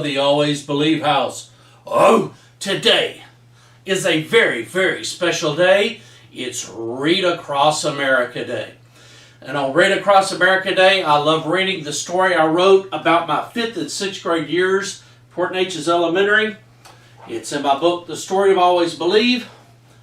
of the Always Believe house. Oh, today is a very, very special day. It's Read Across America Day. And on Read Across America Day, I love reading the story I wrote about my 5th and 6th grade years, Port Neches Elementary. It's in my book, The Story of Always Believe.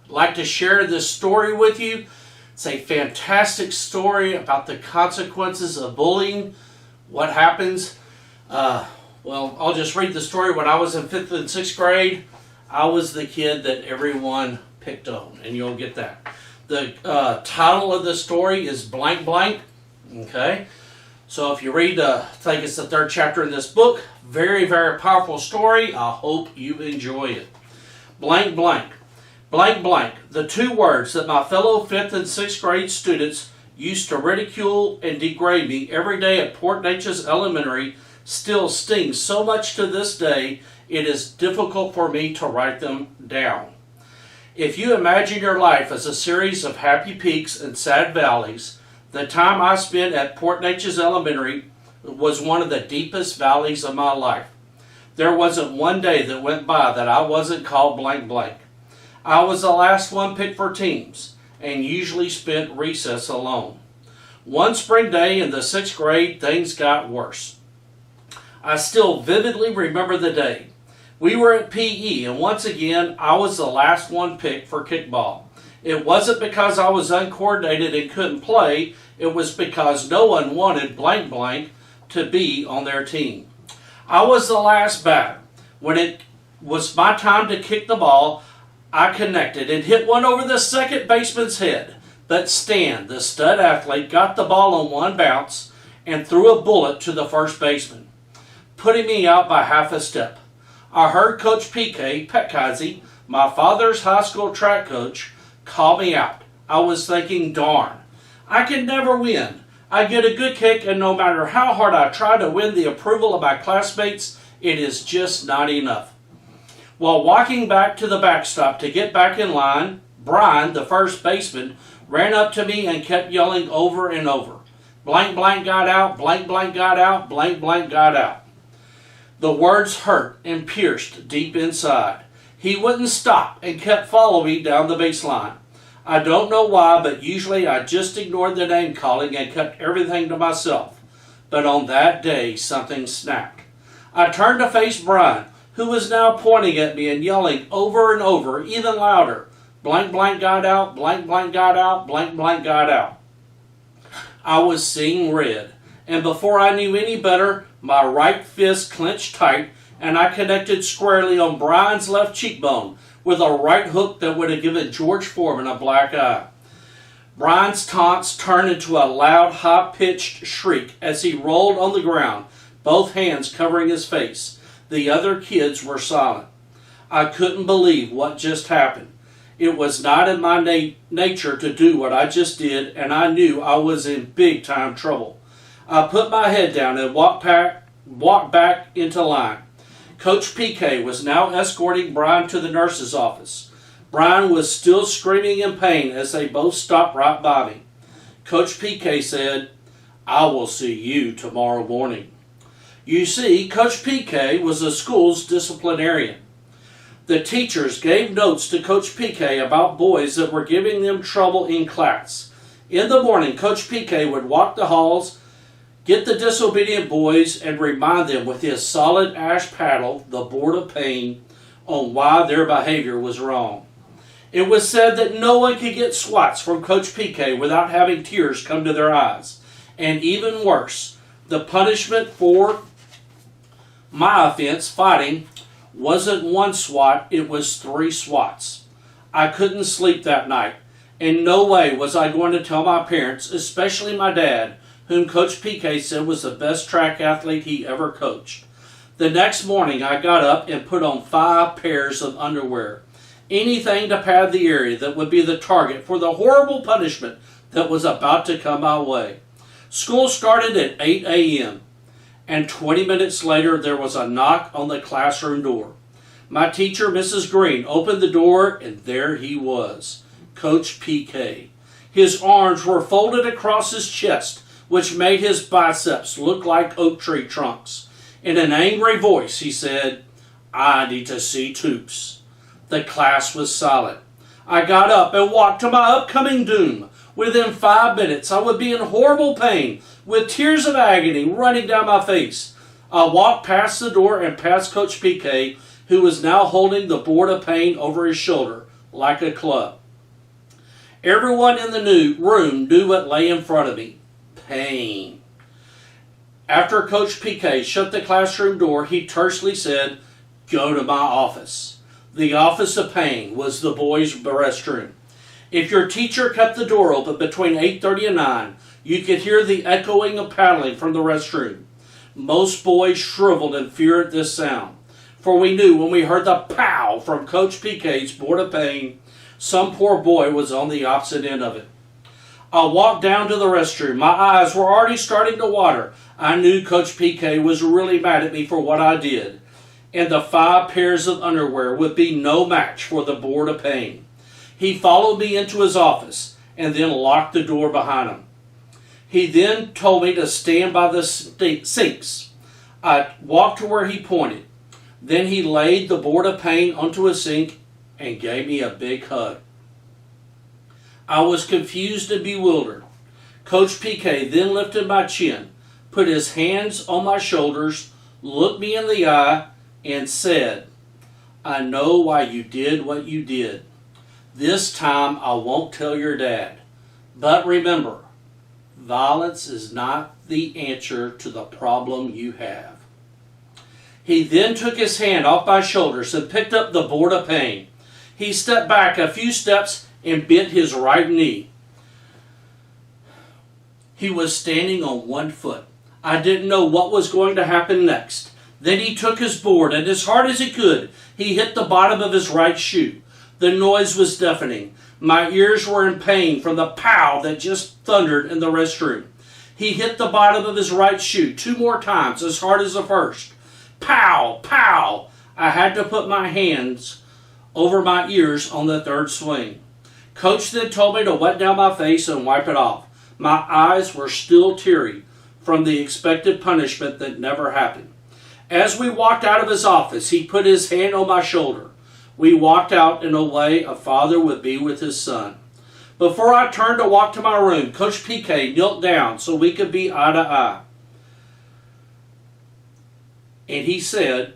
I'd like to share this story with you. It's a fantastic story about the consequences of bullying, what happens. Well, I'll just read the story. When I was in 5th and 6th grade, I was the kid that everyone picked on, and you'll get that. The title of the story is blank blank. Okay, so if you read, I think it's the 3rd chapter in this book. Very, very powerful story. I hope you enjoy it. Blank blank. Blank blank. The 2 words that my fellow 5th and 6th grade students used to ridicule and degrade me every day at Port Neches Elementary still stings so much to this day, it is difficult for me to write them down. If you imagine your life as a series of happy peaks and sad valleys, the time I spent at Port Neches Elementary was one of the deepest valleys of my life. There wasn't one day that went by that I wasn't called blank blank. I was the last one picked for teams and usually spent recess alone. One spring day in the 6th grade, things got worse. I still vividly remember the day. We were at PE, and once again, I was the last one picked for kickball. It wasn't because I was uncoordinated and couldn't play. It was because no one wanted blank blank to be on their team. I was the last batter. When it was my time to kick the ball, I connected and hit one over the second baseman's head. But Stan, the stud athlete, got the ball on one bounce and threw a bullet to the first baseman, putting me out by half a step. I heard Coach PK Petkazi, my father's high school track coach, call me out. I was thinking, darn, I can never win. I get a good kick, and no matter how hard I try to win the approval of my classmates, it is just not enough. While walking back to the backstop to get back in line, Brian, the first baseman, ran up to me and kept yelling over and over, blank blank got out, blank blank got out, blank blank got out. The words hurt and pierced deep inside. He wouldn't stop and kept following me down the baseline. I don't know why, but usually I just ignored the name calling and kept everything to myself. But on that day, something snapped. I turned to face Brian, who was now pointing at me and yelling over and over, even louder, blank blank got out, blank blank got out, blank blank got out. I was seeing red, and before I knew any better, my right fist clenched tight, and I connected squarely on Brian's left cheekbone with a right hook that would have given George Foreman a black eye. Brian's taunts turned into a loud, high-pitched shriek as he rolled on the ground, both hands covering his face. The other kids were silent. I couldn't believe what just happened. It was not in my nature to do what I just did, and I knew I was in big-time trouble. I put my head down and walked back into line. Coach PK was now escorting Brian to the nurse's office. Brian was still screaming in pain as they both stopped right by me. Coach PK said, I will see you tomorrow morning. You see, Coach PK was the school's disciplinarian. The teachers gave notes to Coach PK about boys that were giving them trouble in class. In the morning, Coach PK would walk the halls, get the disobedient boys, and remind them with his solid ash paddle, the board of pain, on why their behavior was wrong. It was said that no one could get swats from Coach PK without having tears come to their eyes. And even worse, the punishment for my offense, fighting, wasn't 1 swat, it was 3 swats. I couldn't sleep that night. In no way was I going to tell my parents, especially my dad, whom Coach PK said was the best track athlete he ever coached. The next morning, I got up and put on 5 pairs of underwear. Anything to pad the area that would be the target for the horrible punishment that was about to come my way. School started at 8 a.m., and 20 minutes later, there was a knock on the classroom door. My teacher, Mrs. Green, opened the door, and there he was, Coach PK. His arms were folded across his chest, which made his biceps look like oak tree trunks. In an angry voice, he said, "I need to see Toups." The class was silent. I got up and walked to my upcoming doom. Within 5 minutes, I would be in horrible pain, with tears of agony running down my face. I walked past the door and past Coach PK, who was now holding the board of pain over his shoulder, like a club. Everyone in the room knew what lay in front of me. Pain. After Coach PK shut the classroom door, he tersely said, "Go to my office." The office of pain was the boys' restroom. If your teacher kept the door open between 8:30 and 9, you could hear the echoing of paddling from the restroom. Most boys shriveled in fear at this sound, for we knew when we heard the pow from Coach PK's board of pain, some poor boy was on the opposite end of it. I walked down to the restroom. My eyes were already starting to water. I knew Coach PK was really mad at me for what I did, and the 5 pairs of underwear would be no match for the board of pain. He followed me into his office and then locked the door behind him. He then told me to stand by the sinks. I walked to where he pointed. Then he laid the board of pain onto a sink and gave me a big hug. I was confused and bewildered. Coach PK then lifted my chin, put his hands on my shoulders, looked me in the eye, and said, "I know why you did what you did. This time I won't tell your dad. But remember, violence is not the answer to the problem you have." He then took his hand off my shoulders and picked up the board of pain. He stepped back a few steps and bent his right knee. He was standing on one foot. I didn't know what was going to happen next. Then he took his board, and as hard as he could, he hit the bottom of his right shoe. The noise was deafening. My ears were in pain from the pow that just thundered in the restroom. He hit the bottom of his right shoe 2 more times, as hard as the first. Pow! Pow! I had to put my hands over my ears on the 3rd swing. Coach then told me to wet down my face and wipe it off. My eyes were still teary from the expected punishment that never happened. As we walked out of his office, he put his hand on my shoulder. We walked out in a way a father would be with his son. Before I turned to walk to my room, Coach PK knelt down so we could be eye to eye. And he said,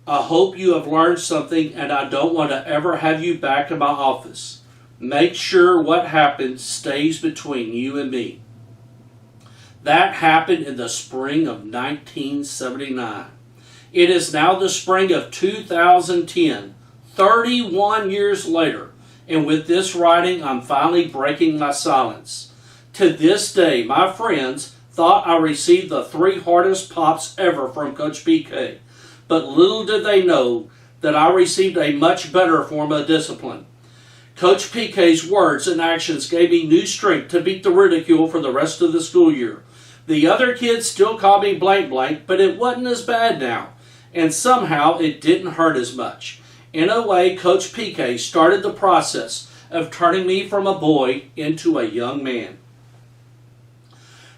"I hope you have learned something, and I don't want to ever have you back in my office. Make sure what happens stays between you and me." That happened in the spring of 1979. It is now the spring of 2010, 31 years later, and with this writing, I'm finally breaking my silence. To this day, my friends thought I received the 3 hardest pops ever from Coach PK, but little did they know that I received a much better form of discipline. Coach PK's words and actions gave me new strength to beat the ridicule for the rest of the school year. The other kids still called me blank blank, but it wasn't as bad now, and somehow it didn't hurt as much. In a way, Coach PK started the process of turning me from a boy into a young man.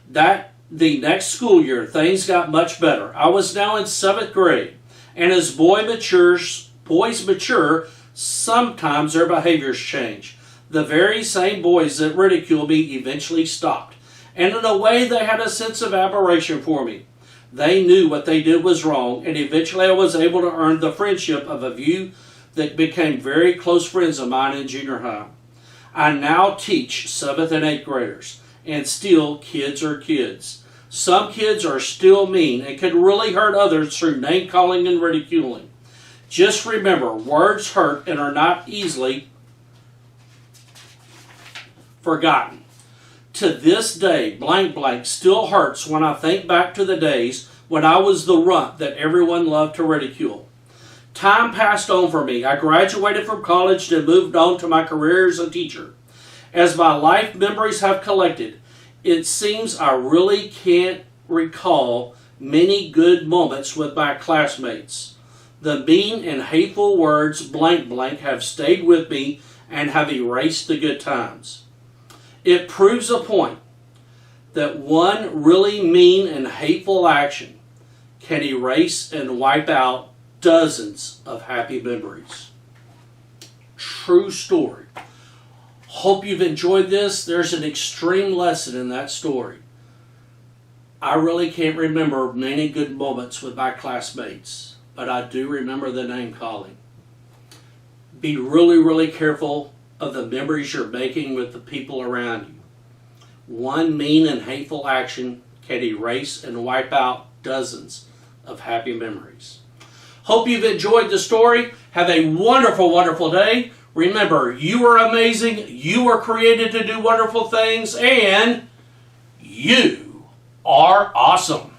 The next school year, things got much better. I was now in 7th grade, and as boys mature, sometimes their behaviors change. The very same boys that ridiculed me eventually stopped, and in a way they had a sense of admiration for me. They knew what they did was wrong, and eventually I was able to earn the friendship of a few that became very close friends of mine in junior high. I now teach 7th and 8th graders, and still kids are kids. Some kids are still mean and can really hurt others through name calling and ridiculing. Just remember, words hurt and are not easily forgotten. To this day, blank blank still hurts when I think back to the days when I was the runt that everyone loved to ridicule. Time passed on for me. I graduated from college and moved on to my career as a teacher. As my life memories have collected, it seems I really can't recall many good moments with my classmates. The mean and hateful words blank blank have stayed with me and have erased the good times. It proves a point that one really mean and hateful action can erase and wipe out dozens of happy memories. True story. Hope you've enjoyed this. There's an extreme lesson in that story. I really can't remember many good moments with my classmates, but I do remember the name calling. Be really, really careful of the memories you're making with the people around you. One mean and hateful action can erase and wipe out dozens of happy memories. Hope you've enjoyed the story. Have a wonderful, wonderful day. Remember, you are amazing. You were created to do wonderful things, and you are awesome.